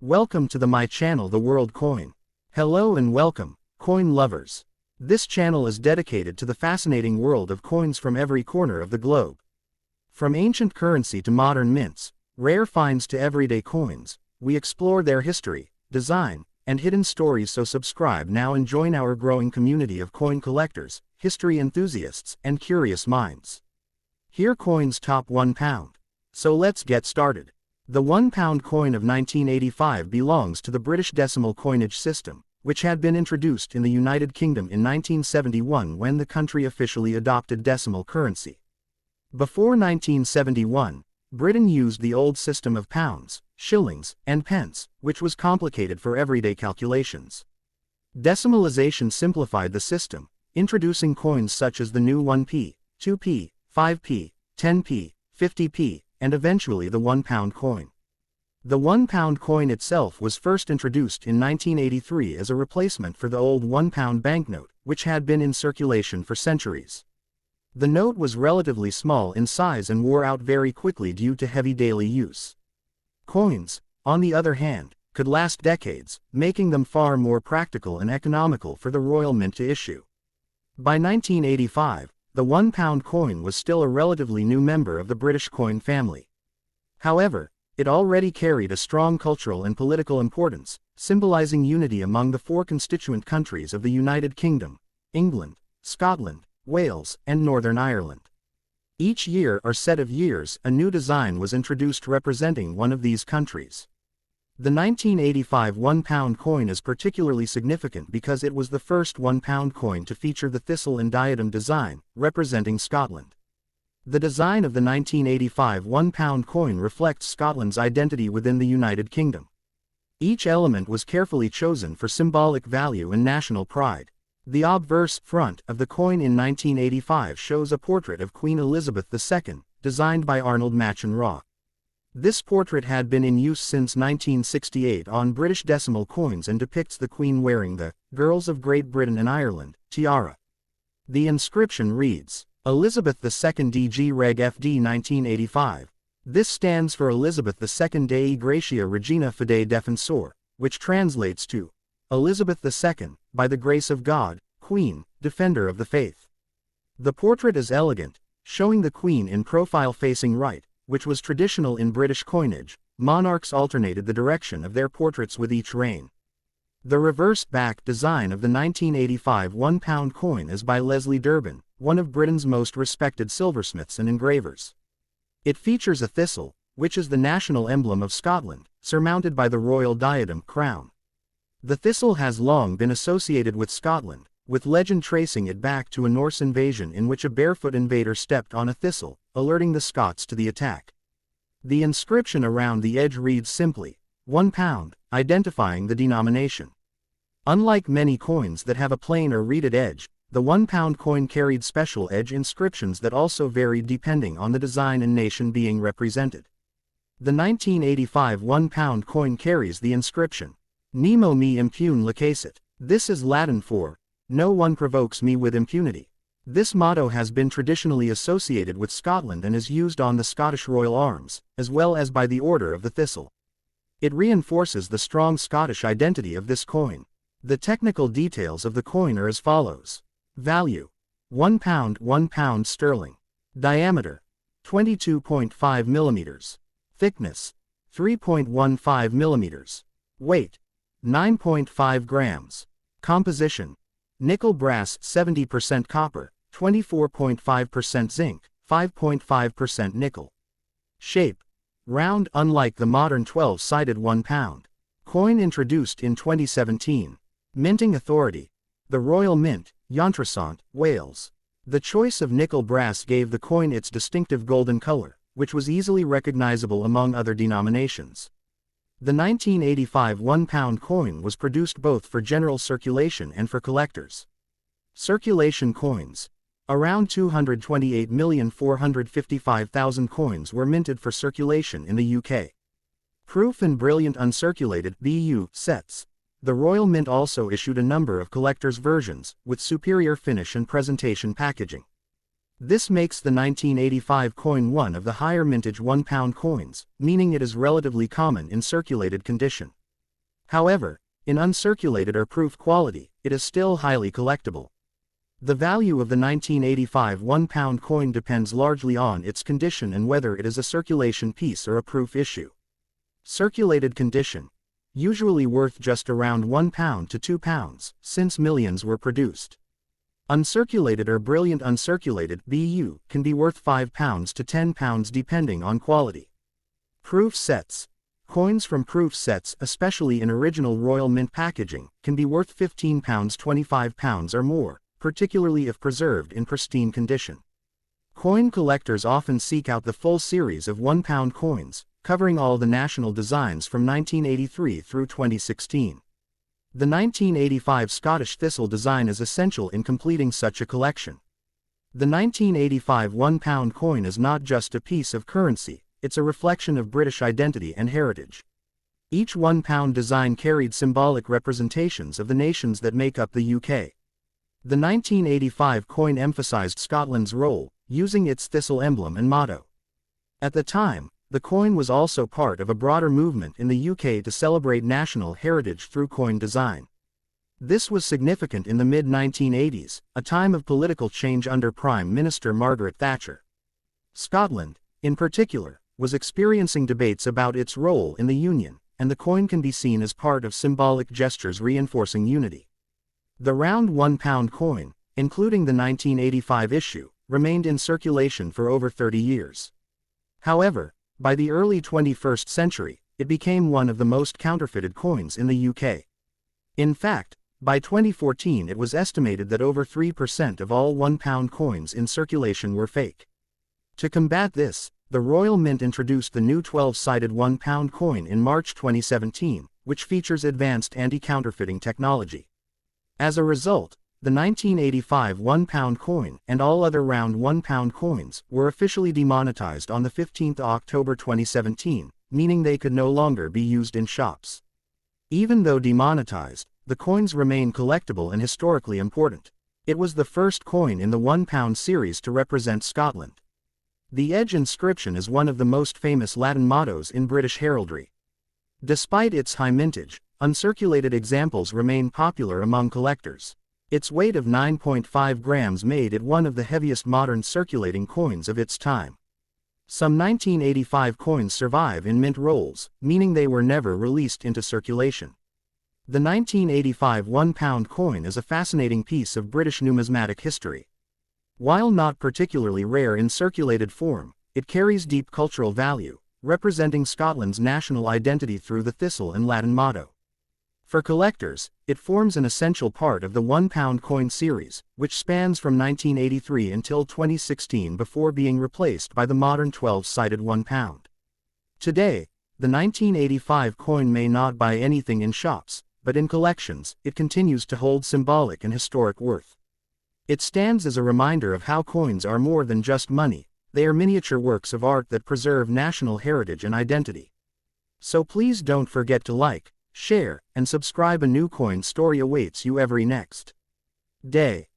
Welcome to my channel The World Coin. Hello and welcome, coin lovers. This channel is dedicated to the fascinating world of coins from every corner of the globe. From ancient currency to modern mints, rare finds to everyday coins, we explore their history, design, and hidden stories. So subscribe now and join our growing community of coin collectors, history enthusiasts, and curious minds. Here coins top £1. So let's get started. The £1 coin of 1985 belongs to the British decimal coinage system, which had been introduced in the United Kingdom in 1971 when the country officially adopted decimal currency. Before 1971, Britain used the old system of pounds, shillings, and pence, which was complicated for everyday calculations. Decimalization simplified the system, introducing coins such as the new 1p, 2p, 5p, 10p, 50p, and eventually the £1 coin. The £1 coin itself was first introduced in 1983 as a replacement for the old £1 banknote, which had been in circulation for centuries. The note was relatively small in size and wore out very quickly due to heavy daily use. Coins, on the other hand, could last decades, making them far more practical and economical for the Royal Mint to issue. By 1985, the £1 coin was still a relatively new member of the British coin family. However, it already carried a strong cultural and political importance, symbolizing unity among the four constituent countries of the United Kingdom: England, Scotland, Wales, and Northern Ireland. Each year or set of years, a new design was introduced representing one of these countries. The 1985 £1 coin is particularly significant because it was the first £1 coin to feature the thistle and diadem design, representing Scotland. The design of the 1985 £1 coin reflects Scotland's identity within the United Kingdom. Each element was carefully chosen for symbolic value and national pride. The obverse front of the coin in 1985 shows a portrait of Queen Elizabeth II, designed by Arnold Machen. This portrait had been in use since 1968 on British decimal coins and depicts the Queen wearing the Girls of Great Britain and Ireland tiara. The inscription reads, Elizabeth II DG Reg FD 1985. This stands for Elizabeth II Dei Gratia Regina Fidei Defensor, which translates to Elizabeth II, by the grace of God, Queen, Defender of the Faith. The portrait is elegant, showing the Queen in profile facing right, which was traditional in British coinage. Monarchs alternated the direction of their portraits with each reign. The reverse back design of the 1985 £1 coin is by Leslie Durbin, one of Britain's most respected silversmiths and engravers. It features a thistle, which is the national emblem of Scotland, surmounted by the royal diadem crown. The thistle has long been associated with Scotland, with legend tracing it back to a Norse invasion in which a barefoot invader stepped on a thistle, alerting the Scots to the attack. The inscription around the edge reads simply, £1, identifying the denomination. Unlike many coins that have a plain or reeded edge, the £1 coin carried special edge inscriptions that also varied depending on the design and nation being represented. The 1985 £1 coin carries the inscription, Nemo me impune lacessit. This is Latin for, no one provokes me with impunity. This motto has been traditionally associated with Scotland and is used on the Scottish royal arms, as well as by the Order of the Thistle. It reinforces the strong Scottish identity of this coin. The technical details of the coin are as follows. Value: £1, £1 sterling. Diameter: 22.5 mm. Thickness: 3.15 mm. Weight: 9.5 grams. Composition: nickel brass 70% copper, 24.5% zinc, 5.5% nickel. Shape: round. Unlike the modern 12-sided £1 coin introduced in 2017. Minting authority: the Royal Mint, Llantrisant, Wales. The choice of nickel brass gave the coin its distinctive golden color, which was easily recognizable among other denominations. The 1985 £1 coin was produced both for general circulation and for collectors. Circulation coins: around 228,455,000 coins were minted for circulation in the UK. Proof and brilliant uncirculated (BU) sets. The Royal Mint also issued a number of collector's versions, with superior finish and presentation packaging. This makes the 1985 coin one of the higher mintage £1 coins, meaning it is relatively common in circulated condition. However, in uncirculated or proof quality, it is still highly collectible. The value of the 1985 £1 coin depends largely on its condition and whether it is a circulation piece or a proof issue. Circulated condition, usually worth just around £1 to £2, since millions were produced. Uncirculated or brilliant uncirculated (BU) can be worth £5 to £10 depending on quality. Proof sets. Coins from proof sets, especially in original Royal Mint packaging, can be worth £15, £25 or more, particularly if preserved in pristine condition. Coin collectors often seek out the full series of £1 coins, covering all the national designs from 1983 through 2016. The 1985 Scottish Thistle design is essential in completing such a collection. The 1985 £1 coin is not just a piece of currency, it's a reflection of British identity and heritage. Each £1 design carried symbolic representations of the nations that make up the UK. The 1985 coin emphasized Scotland's role, using its thistle emblem and motto. At the time, the coin was also part of a broader movement in the UK to celebrate national heritage through coin design. This was significant in the mid-1980s, a time of political change under Prime Minister Margaret Thatcher. Scotland, in particular, was experiencing debates about its role in the Union, and the coin can be seen as part of symbolic gestures reinforcing unity. The round £1 coin, including the 1985 issue, remained in circulation for over 30 years. However, by the early 21st century, it became one of the most counterfeited coins in the UK. In fact, by 2014 it was estimated that over 3% of all £1 coins in circulation were fake. To combat this, the Royal Mint introduced the new 12-sided £1 coin in March 2017, which features advanced anti-counterfeiting technology. As a result, the 1985 £1 coin and all other round £1 coins were officially demonetized on the 15th of October 2017, meaning they could no longer be used in shops. Even though demonetized, the coins remain collectible and historically important. It was the first coin in the £1 series to represent Scotland. The edge inscription is one of the most famous Latin mottos in British heraldry. Despite its high mintage, uncirculated examples remain popular among collectors. Its weight of 9.5 grams made it one of the heaviest modern circulating coins of its time. Some 1985 coins survive in mint rolls, meaning they were never released into circulation. The 1985 £1 coin is a fascinating piece of British numismatic history. While not particularly rare in circulated form, it carries deep cultural value, representing Scotland's national identity through the thistle and Latin motto. For collectors, it forms an essential part of the £1 coin series, which spans from 1983 until 2016 before being replaced by the modern 12-sided £1. Today, the 1985 coin may not buy anything in shops, but in collections, it continues to hold symbolic and historic worth. It stands as a reminder of how coins are more than just money, they are miniature works of art that preserve national heritage and identity. So please don't forget to like, share, and subscribe. A new coin story awaits you every next day.